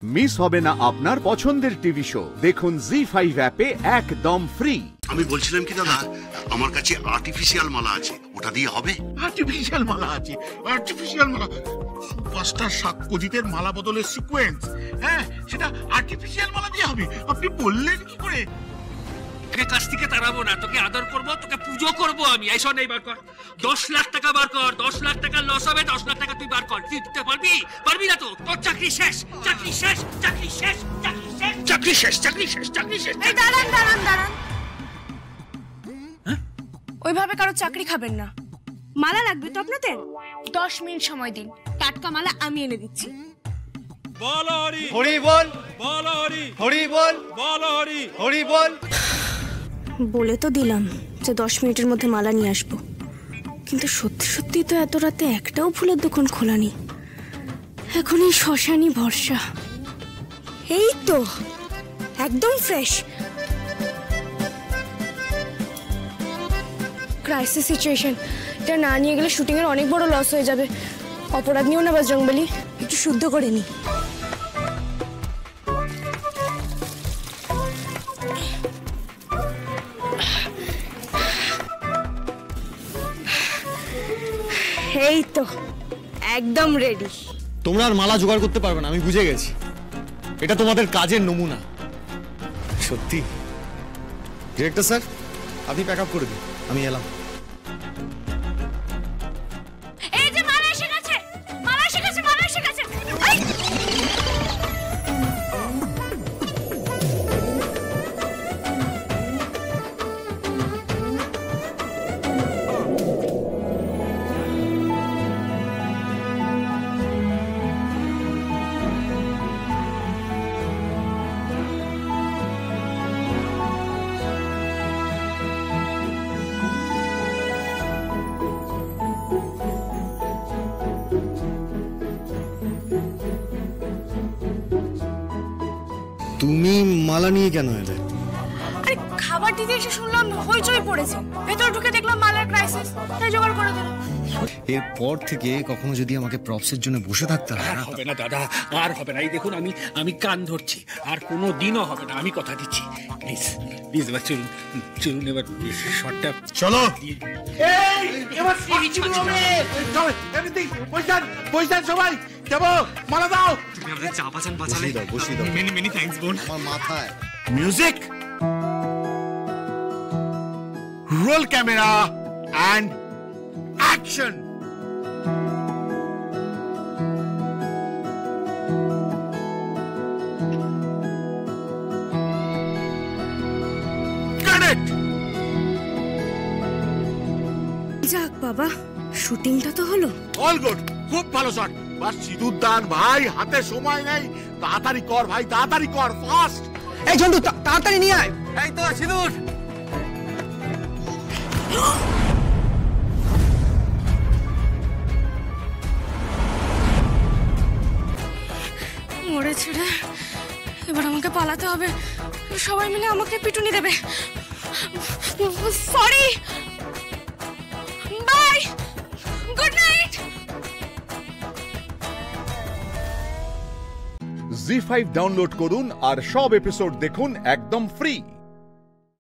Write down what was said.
Miss হবে না আপনার পছন্দের টিভি শো। দেখুন জি5 অ্যাপে একদম ফ্রি। আমি বলছিলাম কি দাদা, আমার কাছে আর্টিফিশিয়াল মালা আছে, ওটা দিয়ে হবে? আর্টিফিশিয়াল মালা আছে? আর্টিফিশিয়াল মালা? সুপারস্টার সাক্ষ্যজিতের মালা বদলে সিকোয়েন্স, হ্যাঁ সেটা আর্টিফিশিয়াল মালা দিয়ে হবে? আপনি বললেন কি করে? তোকে কাছ থেকে তাড়াবো না, তোকে আদর করবো, তোকে পুজো করবো আমি। এই শোন, এই বার কর 10 লাখ টাকা বার কর। 10 লাখ টাকা লস হবে, 10 লাখ টাকা তুই বার কর। তুই দিতে পারবি? পারবি না তো? তোর চাকরি শেষ, চাকরি শেষ, চাকরি শেষ, চাকরি শেষ, চাকরি শেষ, চাকরি শেষ, চাকরি শেষ। এই দাঁড়ান দাঁড়ান দাঁড়ান, ওইভাবে কারো চাকরি খাবেন না। মালা লাগবে তো আপনাদের? 10 মিনিট সময় দিন, টাটকা মালা আমি এনে দিচ্ছি। বল হরি, হরি বল, বল হরি, হরি বল, বল হরি, হরি বল। বলে তো দিলাম যে 10 মিনিটের মধ্যে মালা নিয়ে আসবো, কিন্তু সত্যি সত্যি তো এত রাতে একটাও ফুলের দোকান খোলা নেই। এখন এই শ্মশানই ভরসা। এই তো একদম ফ্রেশ। ক্রাইসিস সিচুয়েশন, এটা না নিয়ে গেলে শুটিং এর অনেক বড় লস হয়ে যাবে। অপরাধ নিও না বজরংবলী, একটু শুদ্ধ করে নি। এই তো একদম রেডি। তোমরা আর মালা জোগাড় করতে পারবে না, আমি বুঝে গেছি। এটা তোমাদের কাজের নমুনা। সত্যি ডিরেক্টর স্যার, আপনি প্যাক আপ করে দিন, আমি এলাম। এই যে মালা এসে গেছে, মালা এসে গেছে, মালা এসে গেছে। তুমি মালা নিয়ে কেন এলে? আরে খাবার দিতে এসে শুনলাম হইচই পড়েছে, ভেতর ঢুকে দেখলাম মালার ক্রাইসিস, তাই জোগাড় করে দিলাম। এরপর থেকে কখনো যদি আমাকে প্রপসের জন্য বসে থাকতে হয় আর হবে না দাদা, আর হবে না। এই দেখুন, আমি কান ধরছি, আর কোনো দিনও হবে না, আমি কথা দিচ্ছি। প্লিজ প্লিজ এবার চলুন, চলুন এবার শর্টটা চলো। এবার পয়সা সবাই যাবো, মালা দাও। তুমি আমাদের চা বাঁচান, বাঁচালে। বসিয়ে দাও। মেনি মেনি থ্যাঙ্কস বোন। আমার মাথায় music, roll camera and action. যাক বাবা, শুটিংটা তো হলো। অল গুড, খুব ভালো শট। বাস সিঁদুর দান ভাই, হাতে সময় নেই, তাড়াতাড়ি কর ভাই, তাড়াতাড়ি কর, ফাস্ট। এই ঝন্টু, তাড়াতাড়ি নিয়ে আয়। এই তো সিঁদুর। মরেছে রে, এবার আমাকে পালাতে হবে। সবাই মিলে আমাকে পিটুনি দেবে। Sorry, bye, good night. Zee5 download করুন আর সব এপিসোড দেখুন একদম ফ্রি।